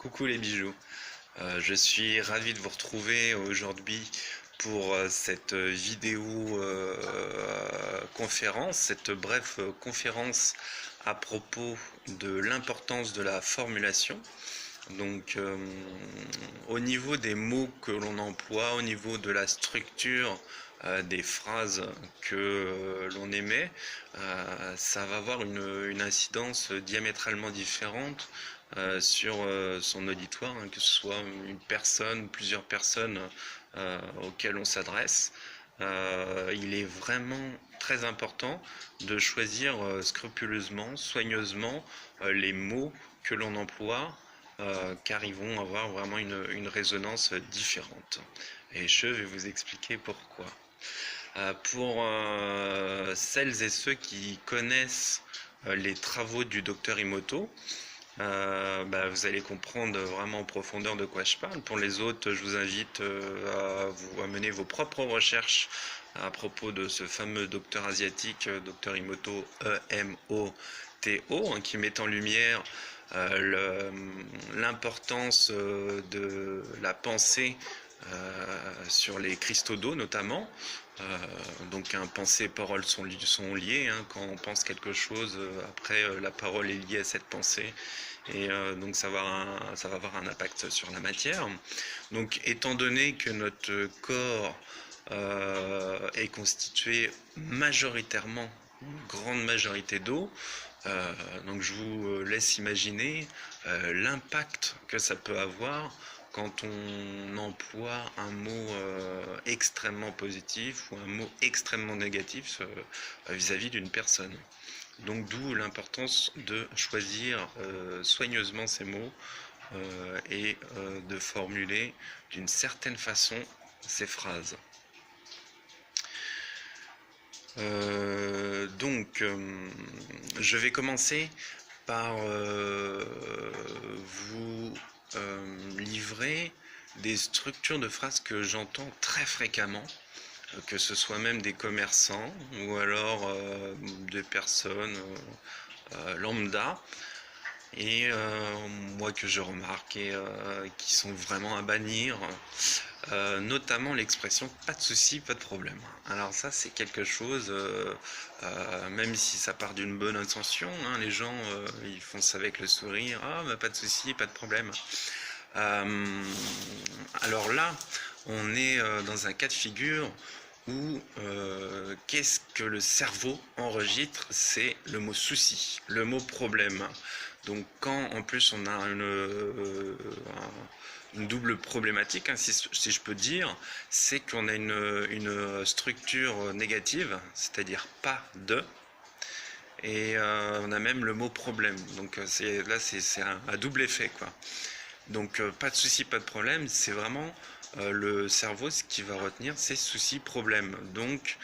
Coucou les bijoux, je suis ravi de vous retrouver aujourd'hui pour cette vidéo conférence, cette brève conférence à propos de l'importance de la formulation. Donc au niveau des mots que l'on emploie, au niveau de la structure des phrases que l'on émet, ça va avoir une incidence diamétralement différente sur son auditoire, hein, que ce soit une personne, plusieurs personnes auxquelles on s'adresse. Il est vraiment très important de choisir scrupuleusement, soigneusement les mots que l'on emploie, car ils vont avoir vraiment une résonance différente. Et je vais vous expliquer pourquoi. Pour celles et ceux qui connaissent les travaux du docteur Emoto, vous allez comprendre vraiment en profondeur de quoi je parle. Pour les autres, je vous invite à mener vos propres recherches à propos de ce fameux docteur asiatique, docteur Emoto, E-M-O-T-O, hein, qui met en lumière l'importance de la pensée sur les cristaux d'eau notamment. Donc pensée et parole sont liées, hein. Quand on pense quelque chose, après la parole est liée à cette pensée, et donc ça va avoir un impact sur la matière. Donc étant donné que notre corps est constitué majoritairement, une grande majorité d'eau, donc je vous laisse imaginer l'impact que ça peut avoir quand on emploie un mot extrêmement positif ou un mot extrêmement négatif vis-à-vis d'une personne. Donc d'où l'importance de choisir soigneusement ces mots et de formuler d'une certaine façon ces phrases. Je vais commencer par vous livrer des structures de phrases que j'entends très fréquemment, que ce soit même des commerçants ou alors des personnes lambda, et moi que je remarque et qui sont vraiment à bannir, notamment l'expression pas de souci, pas de problème. Alors ça c'est quelque chose, même si ça part d'une bonne intention, hein, les gens ils font ça avec le sourire, ah pas de souci, pas de problème. Alors là on est dans un cas de figure où qu'est-ce que le cerveau enregistre? C'est le mot souci, le mot problème. Donc quand en plus on a une double problématique, hein, si je peux dire, c'est qu'on a une structure négative, c'est-à-dire pas de, et on a même le mot problème. Donc c'est un double effet, quoi. Donc pas de souci, pas de problème, c'est vraiment le cerveau, ce qui va retenir, c'est souci, problème. Donc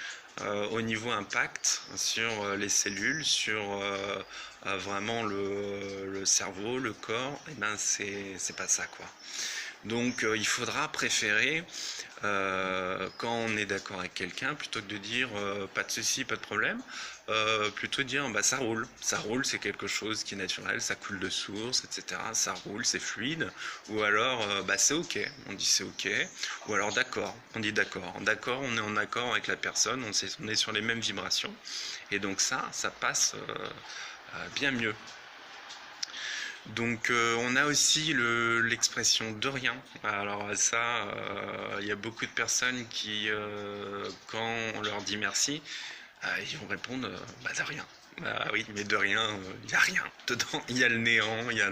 au niveau impact sur les cellules, sur vraiment le cerveau, le corps, et ben c'est pas ça, quoi. Donc il faudra préférer, quand on est d'accord avec quelqu'un, plutôt que de dire pas de souci, pas de problème, plutôt dire ça roule, c'est quelque chose qui est naturel, ça coule de source, etc. Ça roule, c'est fluide. Ou alors c'est ok, on dit c'est ok. Ou alors d'accord, on dit d'accord. D'accord, on est en accord avec la personne, on est sur les mêmes vibrations. Et donc ça passe bien mieux. Donc on a aussi l'expression de rien. Alors ça, il y a beaucoup de personnes qui, quand on leur dit merci, ils vont répondre de rien. Bah oui, mais de rien, il n'y a rien dedans. Il y a le néant, il y a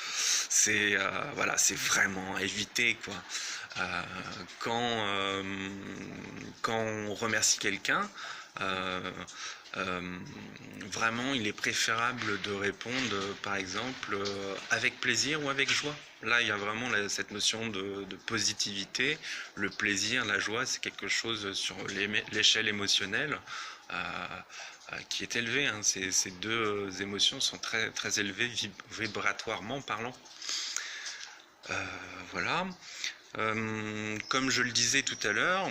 c'est voilà, c'est vraiment à éviter, quoi. Quand on remercie quelqu'un, vraiment il est préférable de répondre par exemple avec plaisir ou avec joie. Là il y a vraiment cette notion de positivité. Le plaisir, la joie, c'est quelque chose sur l'échelle émotionnelle qui est élevée, hein. Ces deux émotions sont très, très élevées vibratoirement parlant. Voilà. Comme je le disais tout à l'heure,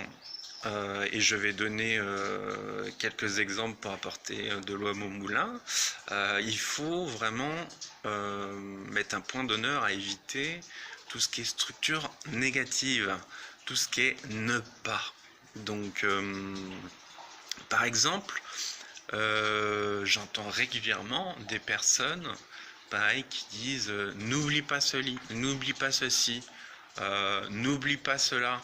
et je vais donner quelques exemples pour apporter de l'eau à mon moulin. Il faut vraiment mettre un point d'honneur à éviter tout ce qui est structure négative, tout ce qui est ne pas. Donc, par exemple, j'entends régulièrement des personnes, pareil, qui disent n'oublie pas ce lit, n'oublie pas ceci, n'oublie pas cela.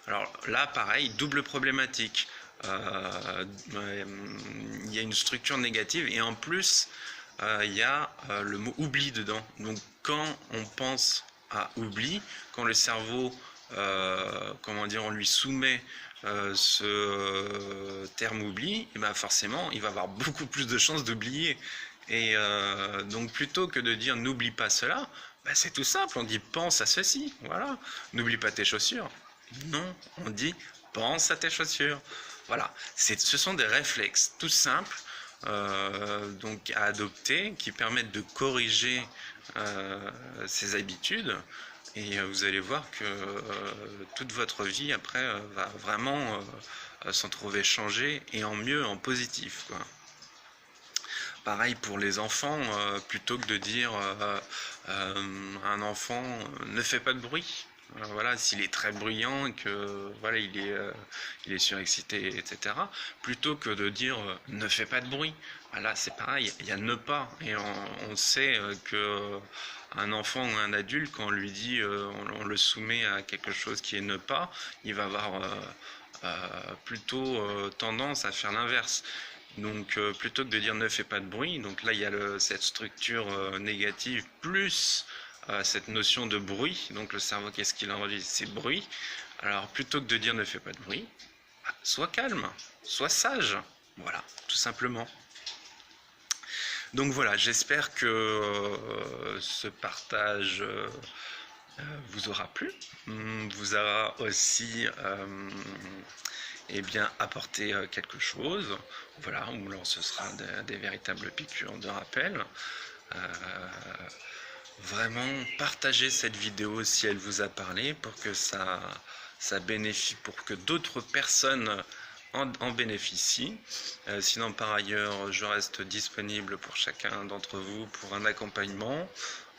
Alors là, pareil, double problématique. Il y a une structure négative et en plus, il y a le mot oubli dedans. Donc quand on pense à oubli, quand le cerveau, comment dire, on lui soumet ce terme oubli, et ben forcément, il va avoir beaucoup plus de chances d'oublier. Et donc plutôt que de dire n'oublie pas cela, ben c'est tout simple, on dit pense à ceci, voilà. N'oublie pas tes chaussures. Non, on dit pense à tes chaussures. Voilà, ce sont des réflexes tout simples donc à adopter qui permettent de corriger ces habitudes et vous allez voir que toute votre vie après va vraiment s'en trouver changée et en mieux, en positif, quoi. Pareil pour les enfants, plutôt que de dire un enfant ne fait pas de bruit. Voilà, s'il est très bruyant et que voilà, il est surexcité, etc. Plutôt que de dire ne fais pas de bruit. Voilà, c'est pareil, il y a ne pas. Et on sait que un enfant ou un adulte, quand on lui dit, on le soumet à quelque chose qui est ne pas, il va avoir plutôt tendance à faire l'inverse. Donc plutôt que de dire ne fais pas de bruit, donc là il y a cette structure négative plus cette notion de bruit. Donc le cerveau, qu'est-ce qu'il enregistre? C'est bruit. Alors plutôt que de dire ne fais pas de bruit, sois calme, sois sage. Voilà, tout simplement. Donc voilà, j'espère que ce partage vous aura plu, vous aura aussi eh bien, apporté quelque chose, voilà, ou alors ce sera des véritables piqûres de rappel. Vraiment, partagez cette vidéo si elle vous a parlé pour que ça bénéficie, pour que d'autres personnes en bénéficient. Sinon, par ailleurs, je reste disponible pour chacun d'entre vous pour un accompagnement,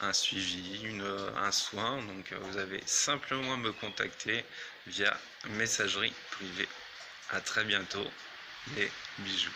un suivi, un soin. Donc, vous avez simplement à me contacter via messagerie privée. À très bientôt, les bijoux.